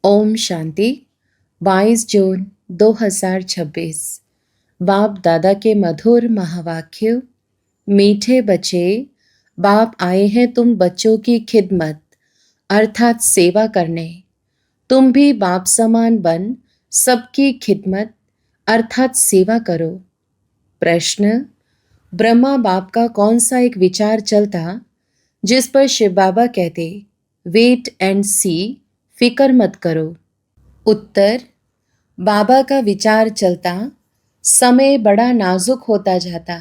ओम शांति। 22 जून 2026। बाप दादा के मधुर महावाक्य। मीठे बच्चे, बाप आए हैं तुम बच्चों की खिदमत अर्थात सेवा करने। तुम भी बाप समान बन सबकी खिदमत अर्थात सेवा करो। प्रश्न: ब्रह्मा बाप का कौन सा एक विचार चलता जिस पर शिव बाबा कहते वेट एंड सी, फिकर मत करो? उत्तर: बाबा का विचार चलता समय बड़ा नाजुक होता जाता।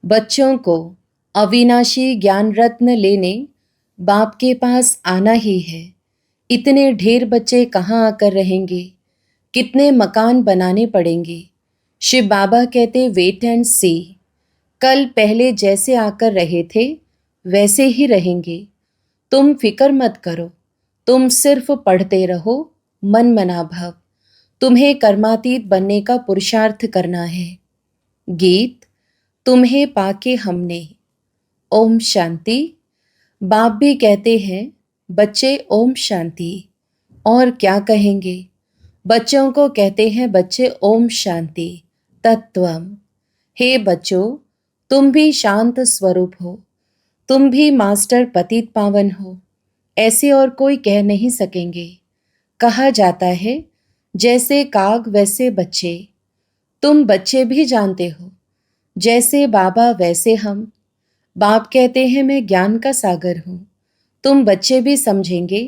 बच्चों को अविनाशी ज्ञान रत्न लेने बाप के पास आना ही है। इतने ढेर बच्चे कहाँ आकर रहेंगे? कितने मकान बनाने पड़ेंगे? शिव बाबा कहते वेट एंड सी। कल पहले जैसे आकर रहे थे वैसे ही रहेंगे। तुम फिक्र मत करो, तुम सिर्फ पढ़ते रहो मन मना भव। तुम्हें कर्मातीत बनने का पुरुषार्थ करना है। गीत। तुम्हें पाके हमने। ओम शांति। बाप भी कहते हैं बच्चे ओम शांति। और क्या कहेंगे? बच्चों को कहते हैं बच्चे ओम शांति तत्वम। हे बच्चों, तुम भी शांत स्वरूप हो, तुम भी मास्टर पतित पावन हो। ऐसे और कोई कह नहीं सकेंगे। कहा जाता है जैसे काग वैसे बच्चे। तुम बच्चे भी जानते हो जैसे बाबा वैसे हम। बाप कहते हैं मैं ज्ञान का सागर हूँ। तुम बच्चे भी समझेंगे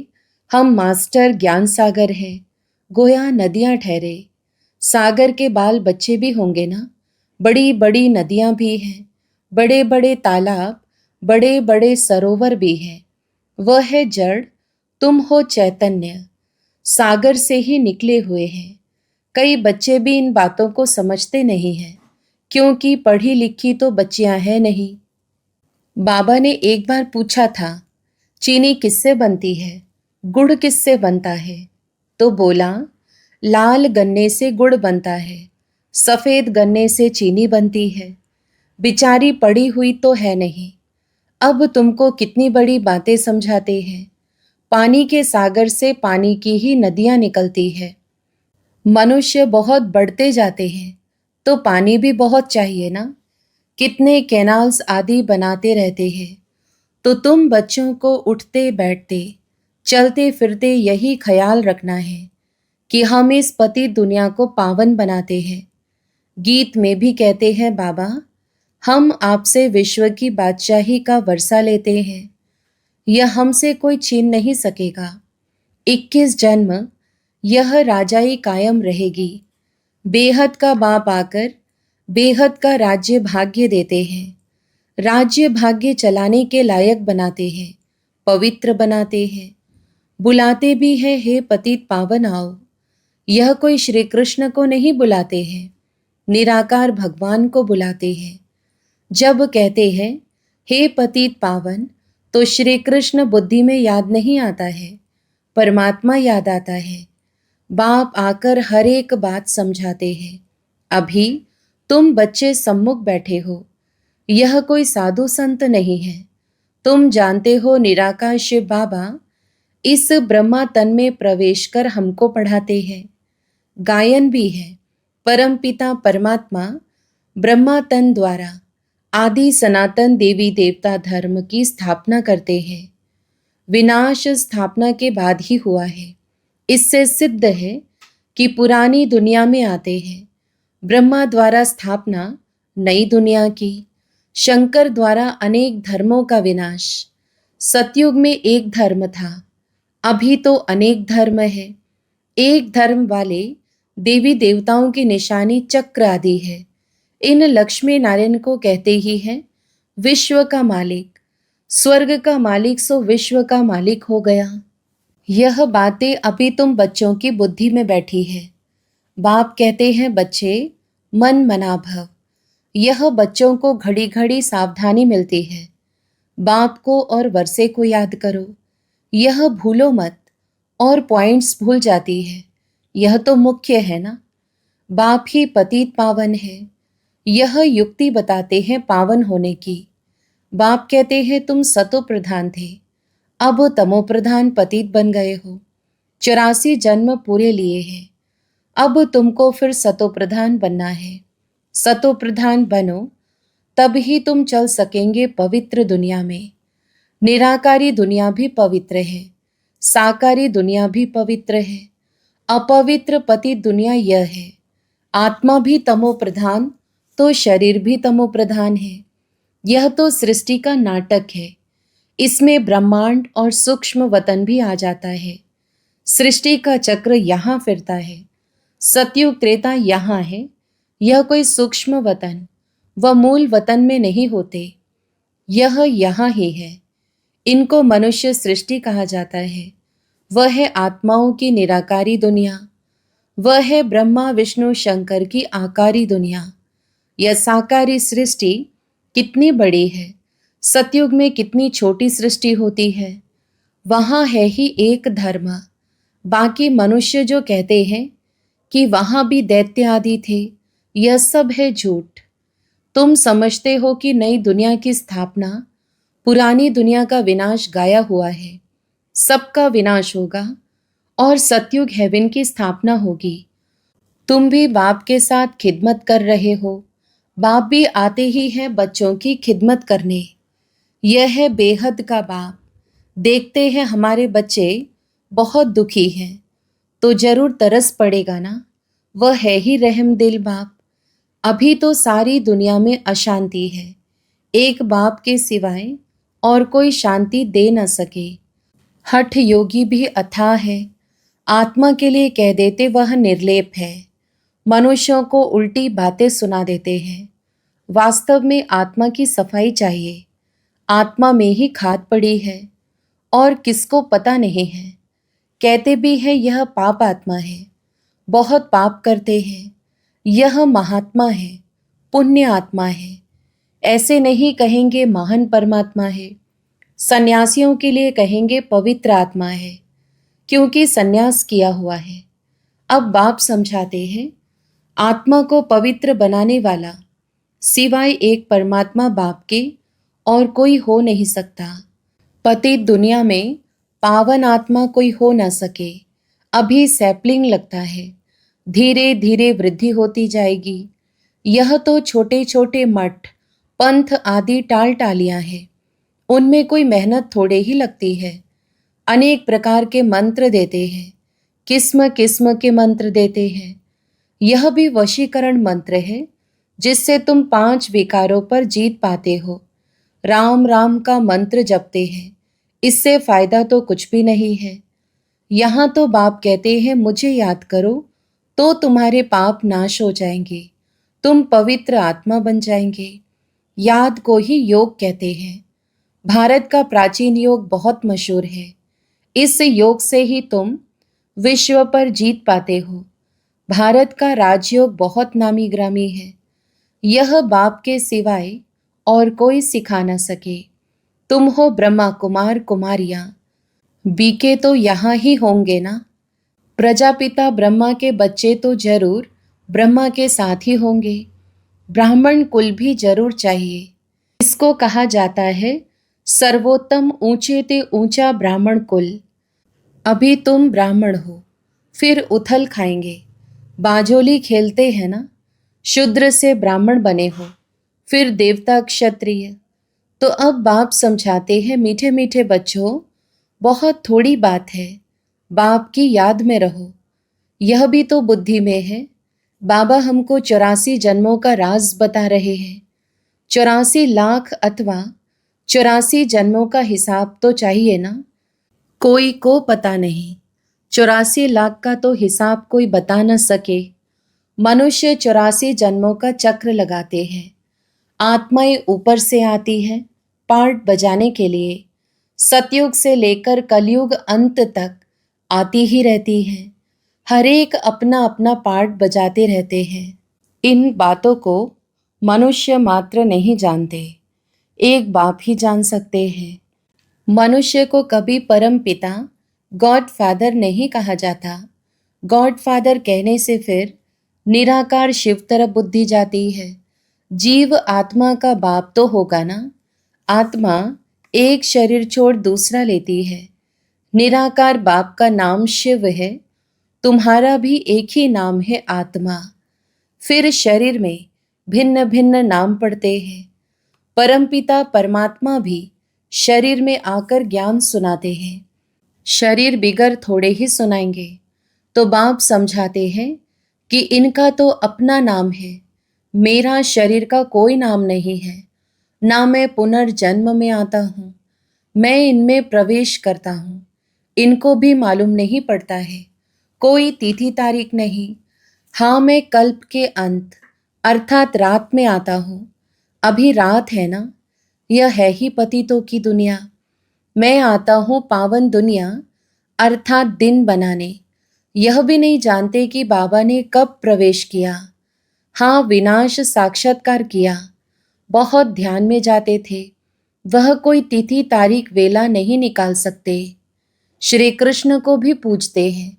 हम मास्टर ज्ञान सागर हैं। गोया नदियाँ ठहरे। सागर के बाल बच्चे भी होंगे ना। बड़ी बड़ी नदियाँ भी हैं, बड़े बड़े तालाब, बड़े बड़े सरोवर भी हैं। वह है जड़, तुम हो चैतन्य। सागर से ही निकले हुए हैं। कई बच्चे भी इन बातों को समझते नहीं हैं, क्योंकि पढ़ी लिखी तो बच्चियां हैं नहीं। बाबा ने एक बार पूछा था चीनी किससे बनती है, गुड़ किससे बनता है? तो बोला लाल गन्ने से गुड़ बनता है, सफेद गन्ने से चीनी बनती है। बिचारी पढ़ी हुई तो है नहीं। अब तुमको कितनी बड़ी बातें समझाते हैं। पानी के सागर से पानी की ही नदियां निकलती है। मनुष्य बहुत बढ़ते जाते हैं तो पानी भी बहुत चाहिए ना। कितने कैनाल्स आदि बनाते रहते हैं। तो तुम बच्चों को उठते बैठते चलते फिरते यही ख्याल रखना है कि हम इस पति दुनिया को पावन बनाते हैं। गीत में भी कहते हैं बाबा हम आपसे विश्व की बादशाही का वर्षा लेते हैं। यह हमसे कोई छीन नहीं सकेगा। 21 जन्म यह राजाई कायम रहेगी। बेहद का बाप आकर बेहद का राज्य भाग्य देते हैं। राज्य भाग्य चलाने के लायक बनाते हैं, पवित्र बनाते हैं। बुलाते भी हैं हे पतित पावन आओ। यह कोई श्री कृष्ण को नहीं बुलाते हैं, निराकार भगवान को बुलाते हैं। जब कहते हैं हे पतित पावन तो श्री कृष्ण बुद्धि में याद नहीं आता है, परमात्मा याद आता है। बाप आकर हर एक बात समझाते हैं। अभी तुम बच्चे सम्मुख बैठे हो, यह कोई साधु संत नहीं है। तुम जानते हो निराकार शिव बाबा इस ब्रह्मा तन में प्रवेश कर हमको पढ़ाते हैं। गायन भी है परम पिता परमात्मा ब्रह्मा तन द्वारा आदि सनातन देवी देवता धर्म की स्थापना करते हैं। विनाश स्थापना के बाद ही हुआ है। इससे सिद्ध है कि पुरानी दुनिया में आते हैं। ब्रह्मा द्वारा स्थापना नई दुनिया की, शंकर द्वारा अनेक धर्मों का विनाश। सतयुग में एक धर्म था, अभी तो अनेक धर्म है। एक धर्म वाले देवी देवताओं की निशानी चक्र आदि है। इन लक्ष्मी नारायण को कहते ही हैं विश्व का मालिक। स्वर्ग का मालिक सो विश्व का मालिक हो गया। यह बातें अभी तुम बच्चों की बुद्धि में बैठी है। बाप कहते हैं बच्चे मन मना भव। यह बच्चों को घड़ी घड़ी सावधानी मिलती है। बाप को और वर्षे को याद करो, यह भूलो मत। और पॉइंट्स भूल जाती है, यह तो मुख्य है ना। बाप ही पतित पावन है। यह युक्ति बताते हैं पावन होने की। बाप कहते हैं तुम सतो प्रधान थे, अब तमो प्रधान पतित बन गए हो। 84 जन्म पूरे लिए हैं। अब तुमको फिर सतोप्रधान बनना है। सतोप्रधान बनो, तब ही तुम चल सकेंगे पवित्र दुनिया में। निराकारी दुनिया भी पवित्र है, साकारी दुनिया भी पवित्र है, अपवित्र पतित दुनिया यह है। आत्मा भी तमो प्रधान तो शरीर भी तमो प्रधान है। यह तो सृष्टि का नाटक है। इसमें ब्रह्मांड और सूक्ष्म वतन भी आ जाता है। सृष्टि का चक्र यहाँ फिरता है। सतयुग त्रेता यहाँ है। यह कोई सूक्ष्म वतन व मूल वतन में नहीं होते, यह यहाँ ही है। इनको मनुष्य सृष्टि कहा जाता है। वह है आत्माओं की निराकारी दुनिया। वह है ब्रह्मा विष्णु शंकर की आकारी दुनिया। यह साकारी सृष्टि कितनी बड़ी है। सतयुग में कितनी छोटी सृष्टि होती है। वहाँ है ही एक धर्म। बाकी मनुष्य जो कहते हैं कि वहाँ भी दैत्य आदि थे, यह सब है झूठ। तुम समझते हो कि नई दुनिया की स्थापना, पुरानी दुनिया का विनाश गाया हुआ है। सबका विनाश होगा और सतयुग हेवन की स्थापना होगी। तुम भी बाप के साथ खिदमत कर रहे हो। बाप भी आते ही हैं बच्चों की खिदमत करने। यह है बेहद का बाप। देखते हैं हमारे बच्चे बहुत दुखी हैं तो जरूर तरस पड़ेगा ना। वह है ही रहम दिल बाप। अभी तो सारी दुनिया में अशांति है। एक बाप के सिवाय और कोई शांति दे न सके। हठ योगी भी अथाह है। आत्मा के लिए कह देते वह निर्लेप है। मनुष्यों को उल्टी बातें सुना देते हैं। वास्तव में आत्मा की सफाई चाहिए। आत्मा में ही खाद पड़ी है और किसको पता नहीं है। कहते भी हैं यह पाप आत्मा है, बहुत पाप करते हैं। यह महात्मा है, पुण्य आत्मा है। ऐसे नहीं कहेंगे महान परमात्मा है। सन्यासियों के लिए कहेंगे पवित्र आत्मा है, क्योंकि सन्यास किया हुआ है। अब बाप समझाते हैं आत्मा को पवित्र बनाने वाला सिवाय एक परमात्मा बाप के और कोई हो नहीं सकता। पतित दुनिया में पावन आत्मा कोई हो न सके। अभी सैपलिंग लगता है, धीरे धीरे वृद्धि होती जाएगी। यह तो छोटे छोटे मठ पंथ आदि टाल टालियां हैं। उनमें कोई मेहनत थोड़े ही लगती है। अनेक प्रकार के मंत्र देते हैं, किस्म किस्म के मंत्र देते हैं। यह भी वशीकरण मंत्र है, जिससे तुम 5 विकारों पर जीत पाते हो। राम राम का मंत्र जपते हैं, इससे फायदा तो कुछ भी नहीं है। यहाँ तो बाप कहते हैं मुझे याद करो तो तुम्हारे पाप नाश हो जाएंगे, तुम पवित्र आत्मा बन जाएंगे। याद को ही योग कहते हैं। भारत का प्राचीन योग बहुत मशहूर है। इस योग से ही तुम विश्व पर जीत पाते हो। भारत का राजयोग बहुत नामी ग्रामी है। यह बाप के सिवाय और कोई सिखा न सके। तुम हो ब्रह्मा कुमार कुमारियां, बीके तो यहाँ ही होंगे ना। प्रजापिता ब्रह्मा के बच्चे तो जरूर ब्रह्मा के साथ ही होंगे। ब्राह्मण कुल भी जरूर चाहिए। इसको कहा जाता है सर्वोत्तम ऊंचे ते ऊंचा ब्राह्मण कुल। अभी तुम ब्राह्मण हो, फिर उथल खाएंगे। बाजोली खेलते हैं ना। शूद्र से ब्राह्मण बने हो, फिर देवता क्षत्रिय। तो अब बाप समझाते हैं मीठे मीठे बच्चों, बहुत थोड़ी बात है, बाप की याद में रहो। यह भी तो बुद्धि में है। बाबा हमको 84 जन्मों का राज बता रहे हैं। 84 लाख अथवा 84 जन्मों का हिसाब तो चाहिए ना। कोई को पता नहीं। 84 लाख का तो हिसाब कोई बता न सके। मनुष्य 84 जन्मों का चक्र लगाते हैं। आत्माएं ऊपर से आती हैं पार्ट बजाने के लिए। सतयुग से लेकर कलयुग अंत तक आती ही रहती हैं। हर एक अपना अपना पार्ट बजाते रहते हैं। इन बातों को मनुष्य मात्र नहीं जानते, एक बाप ही जान सकते हैं। मनुष्य को कभी परम पिता गॉड फादर नहीं कहा जाता। गॉड फादर कहने से फिर निराकार शिव तरफ बुद्धि जाती है। जीव आत्मा का बाप तो होगा ना। आत्मा एक शरीर छोड़ दूसरा लेती है। निराकार बाप का नाम शिव है, तुम्हारा भी एक ही नाम है आत्मा। फिर शरीर में भिन्न भिन्न नाम पड़ते हैं। परमपिता परमात्मा भी शरीर में आकर ज्ञान सुनाते हैं। शरीर बिगर थोड़े ही सुनाएंगे। तो बाप समझाते हैं कि इनका तो अपना नाम है, मेरा शरीर का कोई नाम नहीं है। ना मैं पुनर्जन्म में आता हूँ, मैं इनमें प्रवेश करता हूँ। इनको भी मालूम नहीं पड़ता है, कोई तिथि तारीख नहीं। हाँ, मैं कल्प के अंत अर्थात रात में आता हूँ। अभी रात है ना, यह है ही पतितों की दुनिया। मैं आता हूँ पावन दुनिया अर्थात दिन बनाने। यह भी नहीं जानते कि बाबा ने कब प्रवेश किया। हाँ, विनाश साक्षात्कार किया। बहुत ध्यान में जाते थे, वह कोई तिथि तारीख वेला नहीं निकाल सकते। श्री कृष्ण को भी पूजते हैं,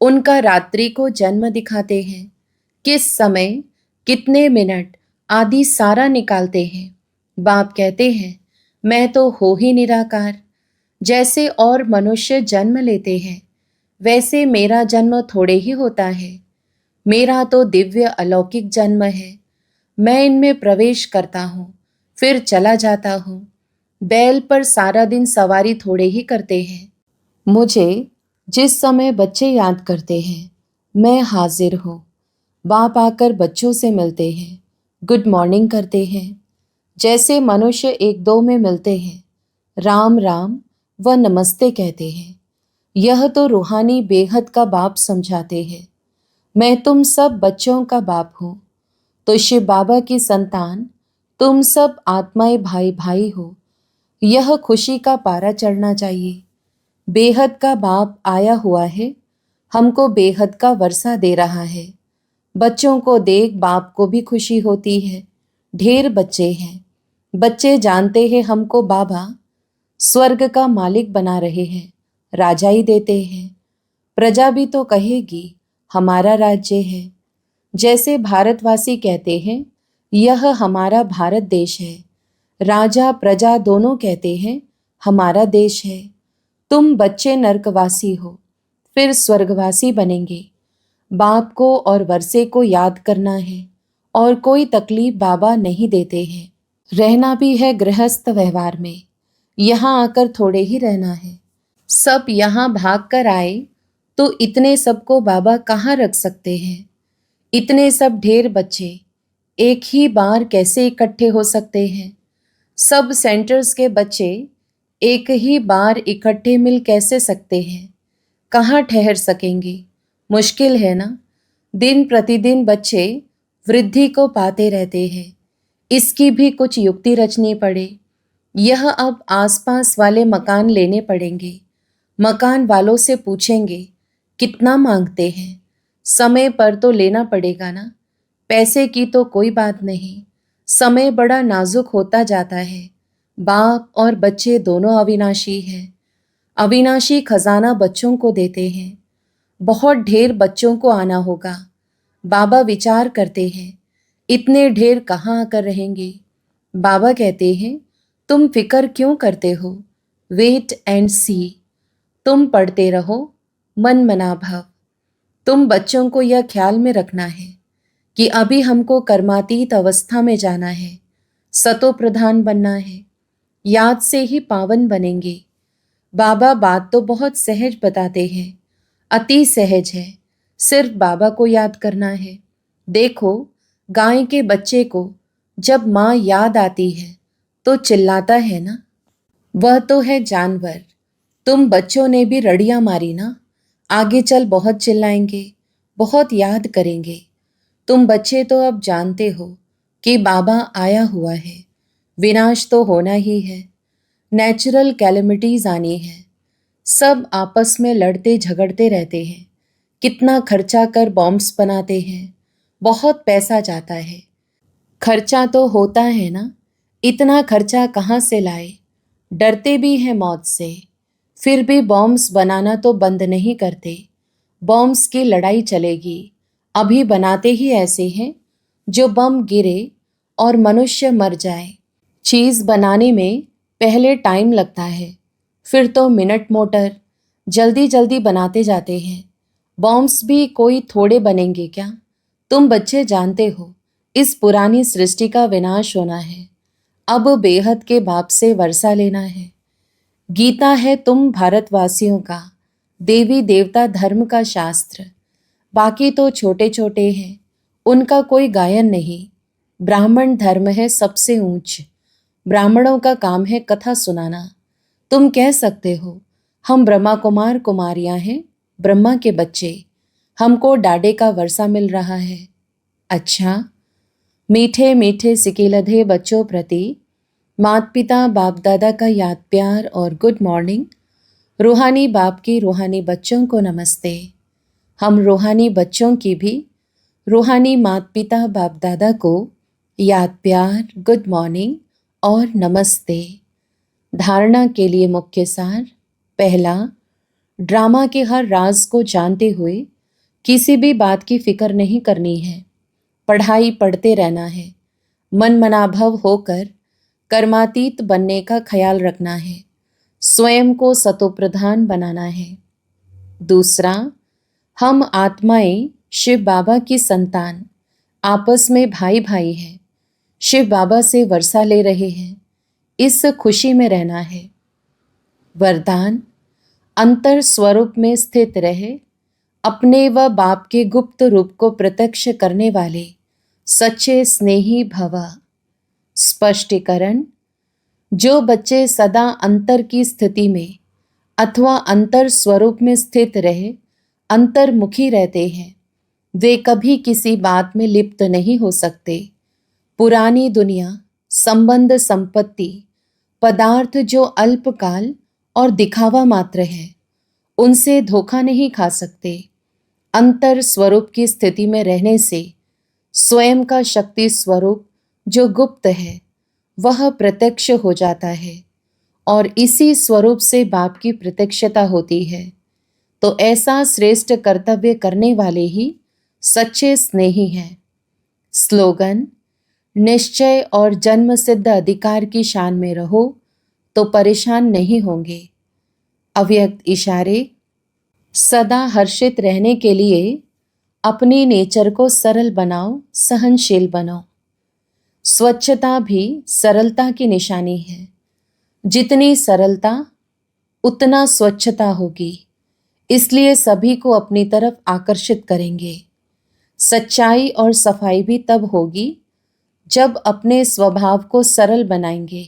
उनका रात्रि को जन्म दिखाते हैं, किस समय कितने मिनट आदि सारा निकालते हैं। बाप कहते हैं मैं तो हो ही निराकार। जैसे और मनुष्य जन्म लेते हैं, वैसे मेरा जन्म थोड़े ही होता है। मेरा तो दिव्य अलौकिक जन्म है। मैं इनमें प्रवेश करता हूँ, फिर चला जाता हूँ। बैल पर सारा दिन सवारी थोड़े ही करते हैं। मुझे जिस समय बच्चे याद करते हैं, मैं हाजिर हूँ। बाप आकर बच्चों से मिलते हैं, गुड मॉर्निंग करते हैं। जैसे मनुष्य एक दो में मिलते हैं, राम राम व नमस्ते कहते हैं। यह तो रूहानी बेहद का बाप समझाते हैं। मैं तुम सब बच्चों का बाप हूँ, तो शिव बाबा की संतान तुम सब आत्माएं भाई भाई हो। यह खुशी का पारा चढ़ना चाहिए। बेहद का बाप आया हुआ है, हमको बेहद का वर्षा दे रहा है। बच्चों को देख बाप को भी खुशी होती है। ढेर बच्चे हैं। बच्चे जानते हैं हमको बाबा स्वर्ग का मालिक बना रहे हैं, राजा ही देते हैं। प्रजा भी तो कहेगी हमारा राज्य है। जैसे भारतवासी कहते हैं यह हमारा भारत देश है, राजा प्रजा दोनों कहते हैं हमारा देश है। तुम बच्चे नरकवासी हो, फिर स्वर्गवासी बनेंगे। बाप को और वर्षे को याद करना है, और कोई तकलीफ बाबा नहीं देते हैं। रहना भी है गृहस्थ व्यवहार में, यहाँ आकर थोड़े ही रहना है। सब यहाँ भाग कर आए तो इतने सबको बाबा कहाँ रख सकते हैं। इतने सब ढेर बच्चे एक ही बार कैसे इकट्ठे हो सकते हैं। सब सेंटर्स के बच्चे एक ही बार इकट्ठे मिल कैसे सकते हैं। कहाँ ठहर सकेंगे, मुश्किल है ना। दिन प्रतिदिन बच्चे वृद्धि को पाते रहते हैं, इसकी भी कुछ युक्ति रचनी पड़े। यह अब आसपास वाले मकान लेने पड़ेंगे। मकान वालों से पूछेंगे कितना मांगते हैं। समय पर तो लेना पड़ेगा ना। पैसे की तो कोई बात नहीं, समय बड़ा नाजुक होता जाता है। बाप और बच्चे दोनों अविनाशी हैं। अविनाशी खजाना बच्चों को देते हैं। बहुत ढेर बच्चों को आना होगा। बाबा विचार करते हैं इतने ढेर कहाँ आकर रहेंगे। बाबा कहते हैं तुम फिक्र क्यों करते हो, वेट एंड सी। तुम पढ़ते रहो, मन मना भव। तुम बच्चों को यह ख्याल में रखना है कि अभी हमको कर्मातीत अवस्था में जाना है, सतो प्रधान बनना है। याद से ही पावन बनेंगे। बाबा बात तो बहुत सहज बताते हैं, अति सहज है। सिर्फ बाबा को याद करना है। देखो, गाय के बच्चे को जब माँ याद आती है तो चिल्लाता है ना, वह तो है जानवर। तुम बच्चों ने भी रड़ियां मारी ना, आगे चल बहुत चिल्लाएंगे, बहुत याद करेंगे। तुम बच्चे तो अब जानते हो कि बाबा आया हुआ है, विनाश तो होना ही है। नेचुरल कैलेमिटीज आनी है। सब आपस में लड़ते झगड़ते रहते हैं। कितना खर्चा कर बॉम्ब्स बनाते हैं, बहुत पैसा जाता है। खर्चा तो होता है ना, इतना खर्चा कहाँ से लाए। डरते भी हैं मौत से, फिर भी बॉम्ब्स बनाना तो बंद नहीं करते। बॉम्ब्स की लड़ाई चलेगी। अभी बनाते ही ऐसे हैं जो बम गिरे और मनुष्य मर जाए। चीज़ बनाने में पहले टाइम लगता है, फिर तो मिनट मोटर, जल्दी जल्दी बनाते जाते हैं। बॉम्ब्स भी कोई थोड़े बनेंगे क्या? तुम बच्चे जानते हो, इस पुरानी सृष्टि का विनाश होना है। अब बेहद के बाप से वर्षा लेना है। गीता है तुम भारतवासियों का देवी देवता धर्म का शास्त्र। बाकी तो छोटे छोटे हैं, उनका कोई गायन नहीं। ब्राह्मण धर्म है सबसे ऊंच। ब्राह्मणों का काम है कथा सुनाना। तुम कह सकते हो, हम ब्रह्मा कुमार कुमारियां हैं, ब्रह्मा के बच्चे। हमको डाडे का वर्षा मिल रहा है। अच्छा, मीठे मीठे सिकिलधे बच्चों प्रति माता पिता बाप दादा का याद प्यार और गुड मॉर्निंग। रूहानी बाप की रूहानी बच्चों को नमस्ते। हम रूहानी बच्चों की भी रूहानी माता पिता बाप दादा को याद प्यार, गुड मॉर्निंग और नमस्ते। धारणा के लिए मुख्य सार। पहला, ड्रामा के हर राज को जानते हुए किसी भी बात की फिक्र नहीं करनी है। पढ़ाई पढ़ते रहना है। मन मनाभव होकर कर्मातीत बनने का ख्याल रखना है। स्वयं को सतोप्रधान बनाना है। दूसरा, हम आत्माएं शिव बाबा की संतान आपस में भाई भाई हैं। शिव बाबा से वर्षा ले रहे हैं, इस खुशी में रहना है। वरदान, अंतर स्वरूप में स्थित रहे अपने व बाप के गुप्त रूप को प्रत्यक्ष करने वाले सच्चे स्नेही भव। स्पष्टीकरण, जो बच्चे सदा अंतर की स्थिति में अथवा अंतर स्वरूप में स्थित रहे अंतर्मुखी रहते हैं, वे कभी किसी बात में लिप्त नहीं हो सकते। पुरानी दुनिया, संबंध, संपत्ति, पदार्थ जो अल्पकाल और दिखावा मात्र है, उनसे धोखा नहीं खा सकते। अंतर स्वरूप की स्थिति में रहने से स्वयं का शक्ति स्वरूप जो गुप्त है वह प्रत्यक्ष हो जाता है और इसी स्वरूप से बाप की प्रत्यक्षता होती है। तो ऐसा श्रेष्ठ कर्तव्य करने वाले ही सच्चे स्नेही हैं। स्लोगन, निश्चय और जन्म सिद्ध अधिकार की शान में रहो तो परेशान नहीं होंगे। अव्यक्त इशारे, सदा हर्षित रहने के लिए अपनी नेचर को सरल बनाओ, सहनशील बनो। स्वच्छता भी सरलता की निशानी है। जितनी सरलता उतना स्वच्छता होगी, इसलिए सभी को अपनी तरफ आकर्षित करेंगे। सच्चाई और सफाई भी तब होगी जब अपने स्वभाव को सरल बनाएंगे।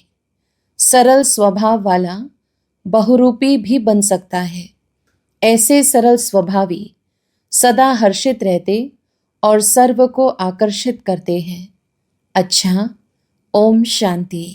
सरल स्वभाव वाला बहुरूपी भी बन सकता है। ऐसे सरल स्वभावी सदा हर्षित रहते और सर्व को आकर्षित करते हैं। अच्छा, ओम शांति।